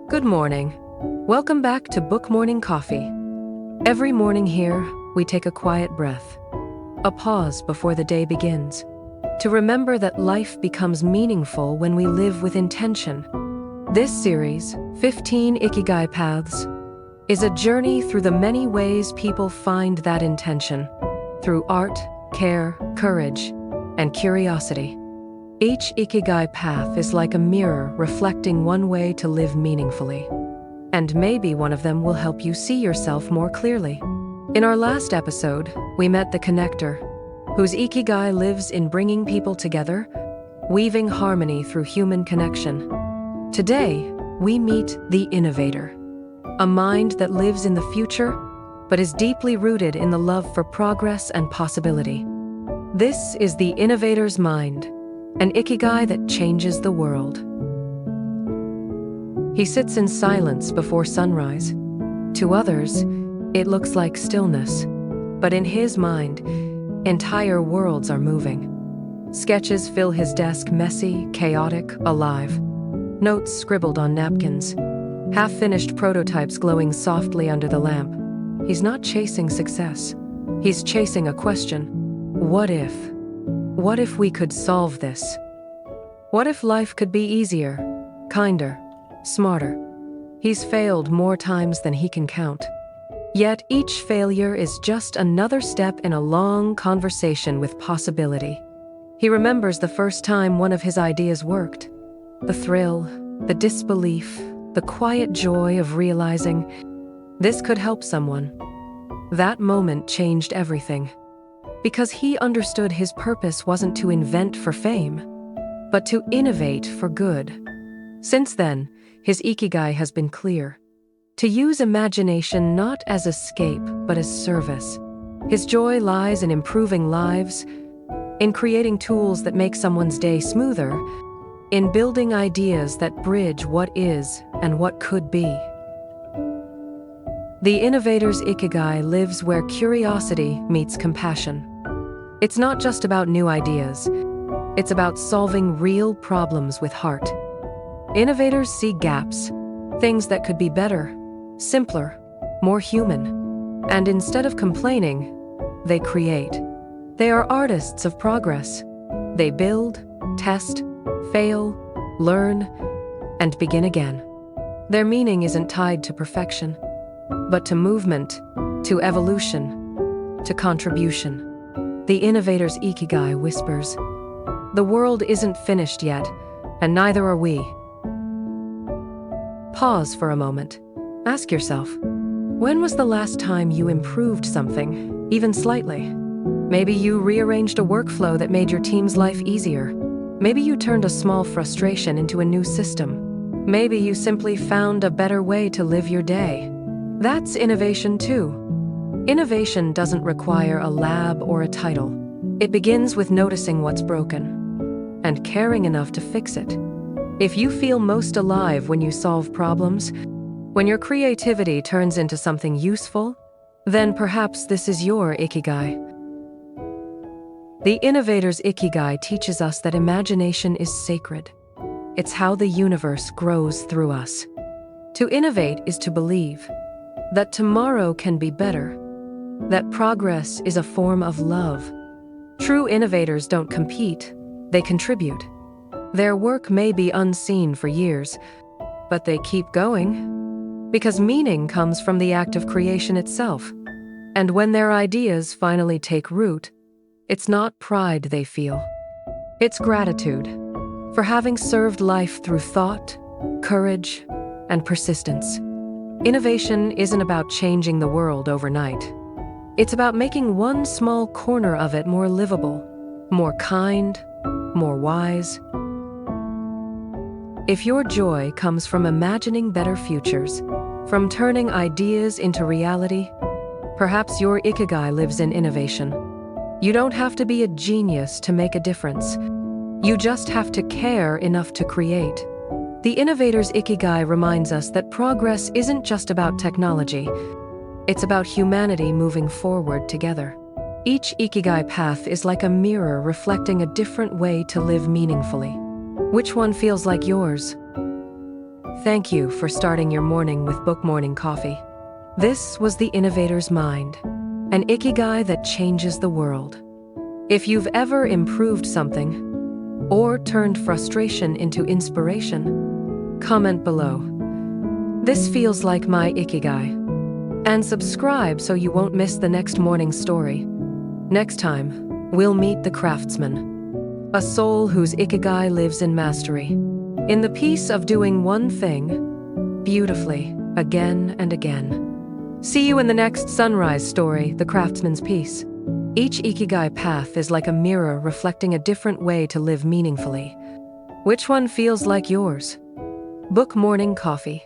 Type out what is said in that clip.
Good morning. Welcome back to Book Morning Coffee. Every morning here, we take a quiet breath, a pause before the day begins, to remember that life becomes meaningful when we live with intention. This series, 15 Ikigai Paths, is a journey through the many ways people find that intention, through art, care, courage, and curiosity. Each Ikigai path is like a mirror reflecting one way to live meaningfully. And maybe one of them will help you see yourself more clearly. In our last episode, we met the connector, whose Ikigai lives in bringing people together, weaving harmony through human connection. Today, we meet the innovator, a mind that lives in the future, but is deeply rooted in the love for progress and possibility. This is the innovator's mind, an Ikigai that changes the world. He sits in silence before sunrise. To others, it looks like stillness, but in his mind, entire worlds are moving. Sketches fill his desk, messy, chaotic, alive. Notes scribbled on napkins. Half-finished prototypes glowing softly under the lamp. He's not chasing success. He's chasing a question. What if? What if we could solve this? What if life could be easier, kinder, smarter? He's failed more times than he can count. Yet each failure is just another step in a long conversation with possibility. He remembers the first time one of his ideas worked. The thrill, the disbelief, the quiet joy of realizing this could help someone. That moment changed everything. Because he understood his purpose wasn't to invent for fame, but to innovate for good. Since then, his Ikigai has been clear. To use imagination not as escape, but as service. His joy lies in improving lives, in creating tools that make someone's day smoother, in building ideas that bridge what is and what could be. The innovator's Ikigai lives where curiosity meets compassion. It's not just about new ideas. It's about solving real problems with heart. Innovators see gaps, things that could be better, simpler, more human. And instead of complaining, they create. They are artists of progress. They build, test, fail, learn, and begin again. Their meaning isn't tied to perfection, but to movement, to evolution, to contribution. The innovator's Ikigai whispers, "The world isn't finished yet, and neither are we." Pause for a moment. Ask yourself, when was the last time you improved something, even slightly? Maybe you rearranged a workflow that made your team's life easier. Maybe you turned a small frustration into a new system. Maybe you simply found a better way to live your day. That's innovation too. Innovation doesn't require a lab or a title. It begins with noticing what's broken and caring enough to fix it. If you feel most alive when you solve problems, when your creativity turns into something useful, then perhaps this is your Ikigai. The innovator's Ikigai teaches us that imagination is sacred. It's how the universe grows through us. To innovate is to believe that tomorrow can be better, that progress is a form of love. True innovators don't compete, they contribute. Their work may be unseen for years, but they keep going, because meaning comes from the act of creation itself. And when their ideas finally take root, it's not pride they feel. It's gratitude for having served life through thought, courage, and persistence. Innovation isn't about changing the world overnight. It's about making one small corner of it more livable, more kind, more wise. If your joy comes from imagining better futures, from turning ideas into reality, perhaps your Ikigai lives in innovation. You don't have to be a genius to make a difference. You just have to care enough to create. The innovator's Ikigai reminds us that progress isn't just about technology. It's about humanity moving forward together. Each Ikigai path is like a mirror reflecting a different way to live meaningfully. Which one feels like yours? Thank you for starting your morning with Book Morning Coffee. This was the Innovator's Mind, an Ikigai that changes the world. If you've ever improved something or turned frustration into inspiration, comment below. This feels like my Ikigai. And subscribe so you won't miss the next morning story. Next time, we'll meet the craftsman, a soul whose Ikigai lives in mastery, in the peace of doing one thing beautifully again and again. See you in the next sunrise story, The Craftsman's Piece. Each Ikigai path is like a mirror reflecting a different way to live meaningfully. Which one feels like yours? Book Morning Coffee.